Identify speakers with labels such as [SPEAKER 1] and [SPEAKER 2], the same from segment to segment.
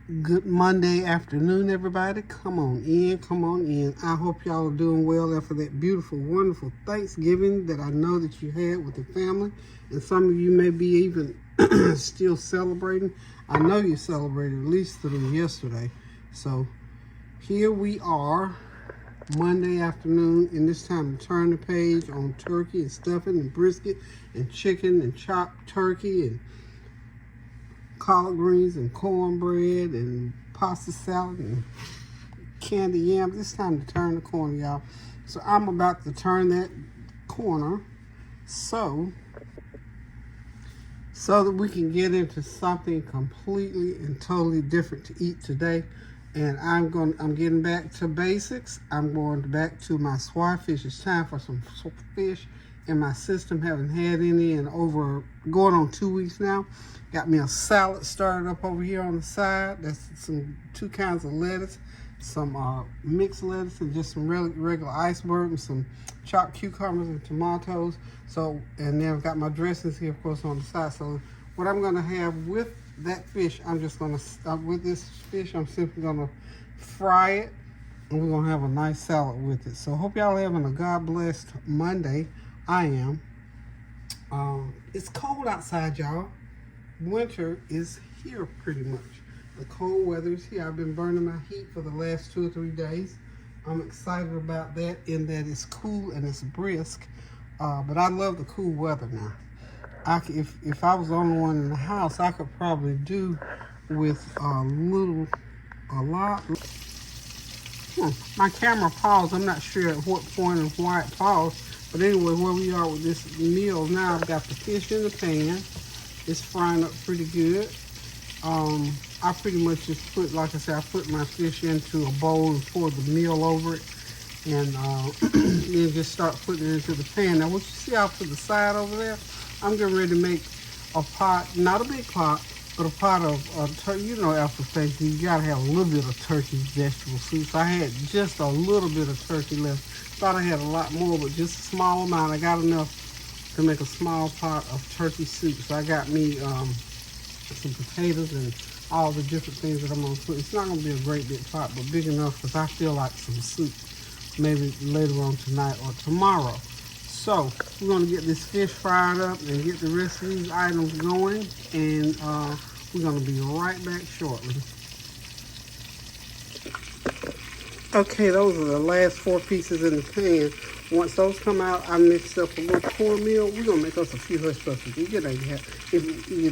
[SPEAKER 1] Good Monday afternoon, everybody. Come on in, come on in. I hope y'all are doing well after that beautiful, wonderful Thanksgiving that I know that you had with your family. And some of you may be even still celebrating. I know you celebrated at least through yesterday. So here we are, Monday afternoon, and it's time to turn the page on turkey and stuffing and brisket and chicken and chopped turkey and collard greens and cornbread and pasta salad and candy yams. It's time to turn the corner, y'all. So I'm about to turn that corner so that we can get into something completely and totally different to eat today. And I'm getting back to basics. I'm going back to my swai fish. It's time for some fish in my system. Haven't had any in over going on 2 weeks now. Got me a salad started up over here on the side. That's two kinds of lettuce, some mixed lettuce, and just some regular iceberg, and some chopped cucumbers and tomatoes. So, and then I've got my dressings here, of course, on the side. So what I'm gonna have with that fish, with this fish, I'm simply gonna fry it, and we're gonna have a nice salad with it. So hope y'all having a God-blessed Monday. I am. It's cold outside, y'all. Winter is here pretty much. The cold weather is here. I've been burning my heat for the last 2 or 3 days. I'm excited about that in that it's cool and it's brisk. But I love the cool weather now. If I was the only one in the house, I could probably do with a lot. My camera paused. I'm not sure at what point and why it paused. But anyway, where we are with this meal now, I've got the fish in the pan. It's frying up pretty good. I pretty much just put, like I said, I put my fish into a bowl and pour the meal over it. And then just start putting it into the pan. Now, what you see off to the side over there, I'm getting ready to make a pot, not a big pot, but a pot of turkey. You know, after Thanksgiving, you gotta have a little bit of turkey vegetable soup. So I had just a little bit of turkey left. Thought I had a lot more, but just a small amount. I got enough to make a small pot of turkey soup. So I got me some potatoes and all the different things that I'm gonna put. It's not gonna be a great big pot, but big enough because I feel like some soup maybe later on tonight or tomorrow. So we're gonna get this fish fried up and get the rest of these items going, and we're gonna be right back shortly. Okay, those are the last 4 pieces in the pan. Once those come out, I mixed up a little cornmeal. We're gonna make us a few hush puppies. If you get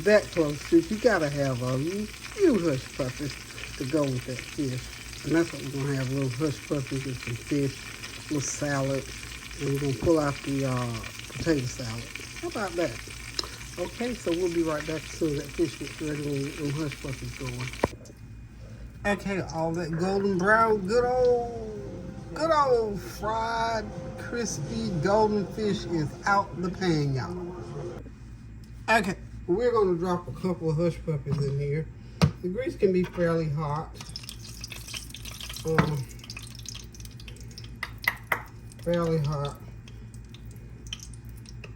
[SPEAKER 1] that close to, you gotta have a few hush puppies to go with that fish. And that's what we're gonna have, little hush puppies and some fish, a little salad, and we're gonna pull out the potato salad. How about that? Okay, so we'll be right back as soon as that fish gets ready when we get them hush puppies going. Okay, all that golden brown, good old fried, crispy, golden fish is out the pan, y'all. Okay, we're gonna drop a couple of hush puppies in here. The grease can be fairly hot. Fairly hot.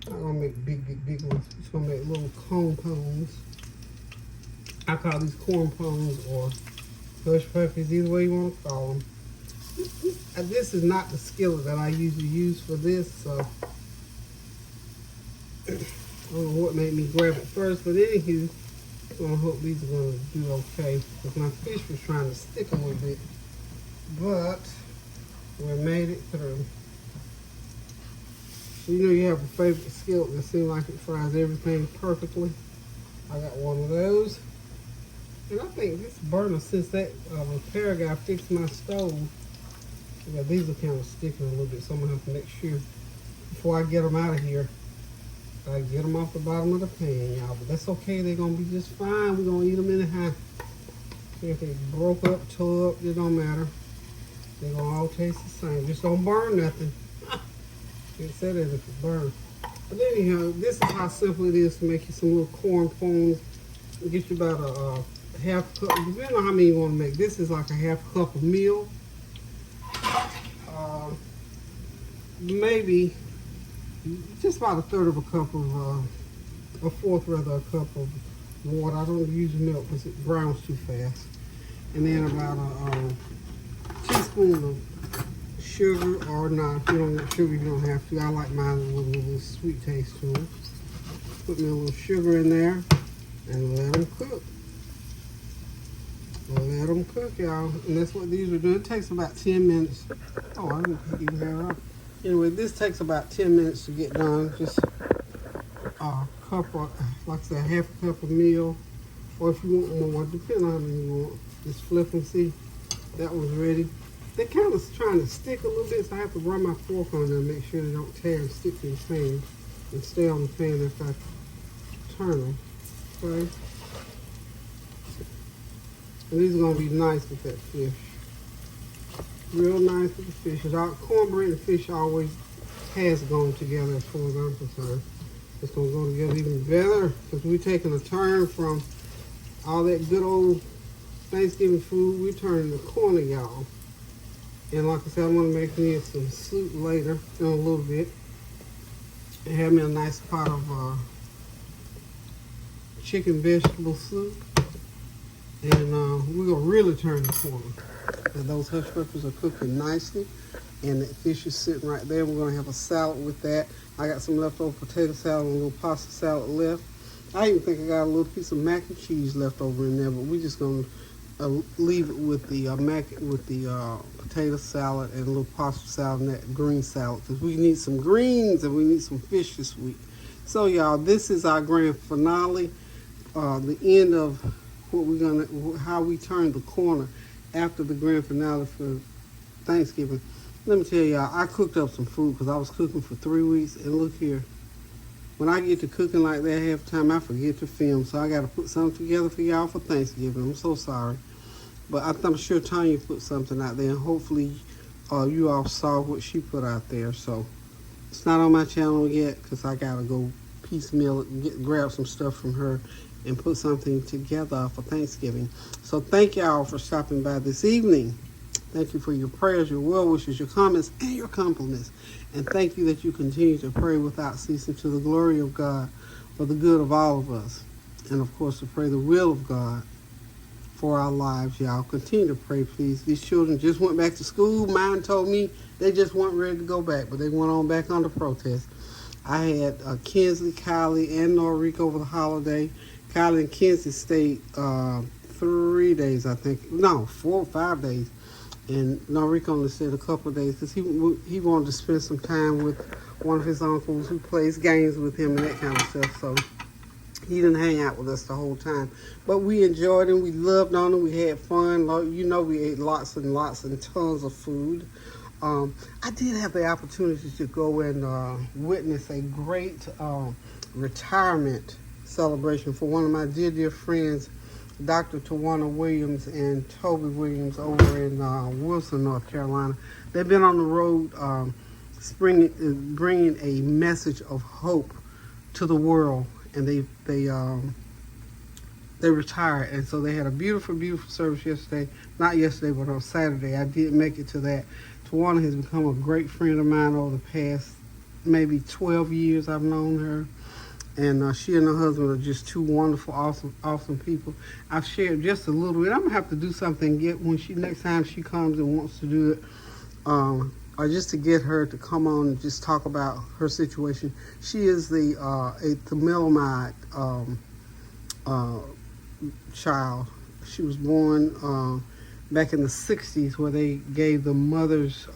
[SPEAKER 1] I'm gonna make big ones. Just gonna make little cones. I call these corn pones or hush puppies, either way you want to call them. This is not the skillet that I usually use for this, so I don't know what made me grab it first, but anywho, I'm gonna hope these are gonna do okay, because my fish was trying to stick a little bit, but we made it through. So you know you have a favorite skillet that seems like it fries everything perfectly. I got one of those. And I think this burner, since that repair guy fixed my stove, yeah, these are kind of sticking a little bit, so I'm gonna have to make sure before I get them out of here, I get them off the bottom of the pan, y'all. But that's okay, they're gonna be just fine. We're gonna eat them anyhow. If they broke up, tore up, it don't matter. They're gonna all taste the same. Just don't burn nothing. It said it if it burned. But anyhow, this is how simple it is to make you some little corn pones. Get you about a half cup, depending on how many you want to make. This is like a half cup of meal. Maybe just about a third of a cup of, a fourth rather, a cup of water. I don't use milk because it browns too fast. and then about a teaspoon of sugar, or not. If you don't want sugar, you don't have to. I like mine with a little sweet taste to it. Put me a little sugar in there and let them cook. Let them cook, y'all. And that's what these are doing. It takes about 10 minutes. Oh, I didn't even have it up. Anyway, this takes about 10 minutes to get done. Just a cup of, like I said, half a cup of meal. Or if you want more, depending on how many you want. Just flip and see. That one's ready. They're kind of trying to stick a little bit, so I have to run my fork on them, make sure they don't tear and stick to the pan. And stay on the pan if I turn them. Okay? And these are going to be nice with that fish. Real nice with the fish. Cornbread and fish always has gone together as far as I'm concerned. It's going to go together even better because we're taking a turn from all that good old Thanksgiving food. We're turning to corner, y'all. And like I said, I'm going to make me some soup later in a little bit. And have me a nice pot of chicken vegetable soup. And we're going to really turn the corner. And those hush puppies are cooking nicely. And the fish is sitting right there. We're going to have a salad with that. I got some leftover potato salad and a little pasta salad left. I even think I got a little piece of mac and cheese left over in there. But we're just going to leave it with the potato salad and a little pasta salad and that green salad. Because we need some greens and we need some fish this week. So, y'all, this is our grand finale. The end of how we turn the corner after the grand finale for Thanksgiving. Let me tell y'all, I cooked up some food because I was cooking for 3 weeks, and look here. When I get to cooking like that half the time, I forget to film, so I got to put something together for y'all for Thanksgiving. I'm so sorry. But I'm sure Tanya put something out there, and hopefully you all saw what she put out there. So it's not on my channel yet because I got to go piecemeal it and grab some stuff from her and put something together for Thanksgiving. So thank y'all for stopping by this evening. Thank you for your prayers, your well wishes, your comments, and your compliments. And thank you that you continue to pray without ceasing to the glory of God for the good of all of us. And of course, to pray the will of God for our lives, y'all. Continue to pray, please. These children just went back to school. Mine told me they just weren't ready to go back, but they went on back under protest. I had Kinsley, Kylie, and Norrique over the holiday. Kylie and Kinsley stayed 3 days, I think. No, 4 or 5 days. And Norrique only stayed a couple of days because he wanted to spend some time with one of his uncles who plays games with him and that kind of stuff. So he didn't hang out with us the whole time. But we enjoyed him. We loved on him. We had fun. You know, we ate lots and lots and tons of food. I did have the opportunity to go and witness a great retirement celebration for one of my dear friends, Dr. Tawana Williams and Toby Williams over in Wilson, North Carolina. They've been on the road bringing a message of hope to the world, and they retired, and so they had a beautiful service yesterday. Not yesterday, but on Saturday. I did make it to that. Tawana has become a great friend of mine over the past maybe 12 years I've known her. And she and her husband are just two wonderful, awesome people. I've shared just a little bit. I'm going to have to do something when next time she comes and wants to do it. Or just to get her to come on and just talk about her situation. She is a thalidomide child. She was born back in the 60s where they gave the mothers,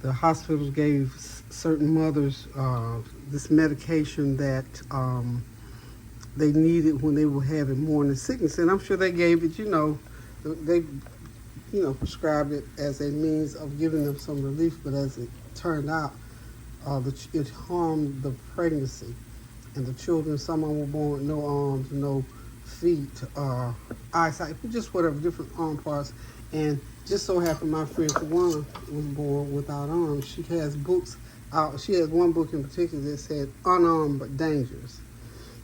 [SPEAKER 1] the hospitals gave certain mothers this medication that they needed when they were having morning sickness. And I'm sure they gave it, they prescribed it as a means of giving them some relief. But as it turned out, it harmed the pregnancy. And the children, some of them were born with no arms, no feet, eyesight, just whatever, different arm parts. And just so happened my friend Tawana was born without arms. She has books out. She has one book in particular that said Unarmed but Dangerous.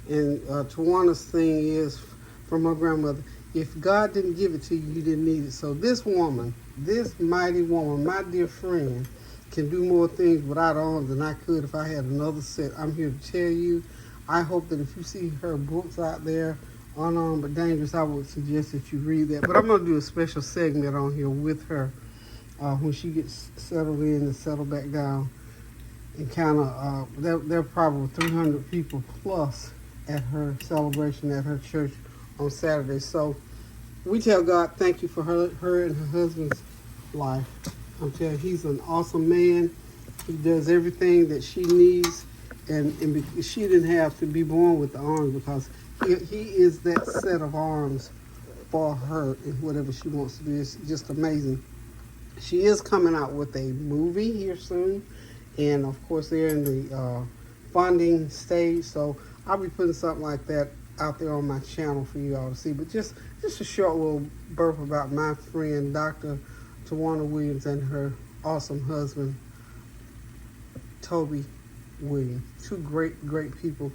[SPEAKER 1] And Tawana's thing is from her grandmother, if God didn't give it to you, you didn't need it. So this woman, this mighty woman, my dear friend, can do more things without arms than I could if I had another set. I'm here to tell you, I hope that if you see her books out there, Unknown but Dangerous, I would suggest that you read that. But I'm going to do a special segment on here with her when she gets settled in and settled back down. And kind of, there are probably 300 people plus at her celebration at her church on Saturday. So we tell God thank you for her and her husband's life. I'm telling you, he's an awesome man. He does everything that she needs. And she didn't have to be born with the arms, because he is that set of arms for her and whatever she wants to do. It's just amazing. She is coming out with a movie here soon. And of course, they're in the funding stage. So I'll be putting something like that out there on my channel for you all to see. But just a short little burp about my friend, Dr. Tawana Williams, and her awesome husband, Toby Williams. Two great people.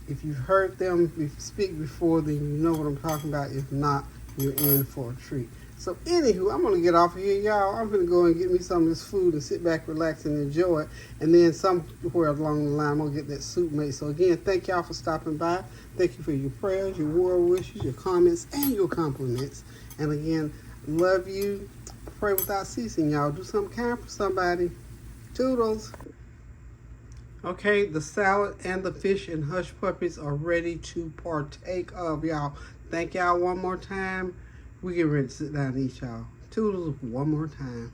[SPEAKER 1] If you've heard them speak before, then you know what I'm talking about. If not, you're in for a treat. So anywho, I'm going to get off of here, y'all. I'm going to go and get me some of this food and sit back, relax, and enjoy it. And then somewhere along the line, I'm going to get that soup made. So again, thank y'all for stopping by. Thank you for your prayers, your well wishes, your comments, and your compliments. And again, love you. Pray without ceasing, y'all. Do something kind for somebody. Toodles. Okay, the salad and the fish and hush puppies are ready to partake of, y'all. Thank y'all one more time. We get ready to sit down and eat, y'all. Toodles one more time.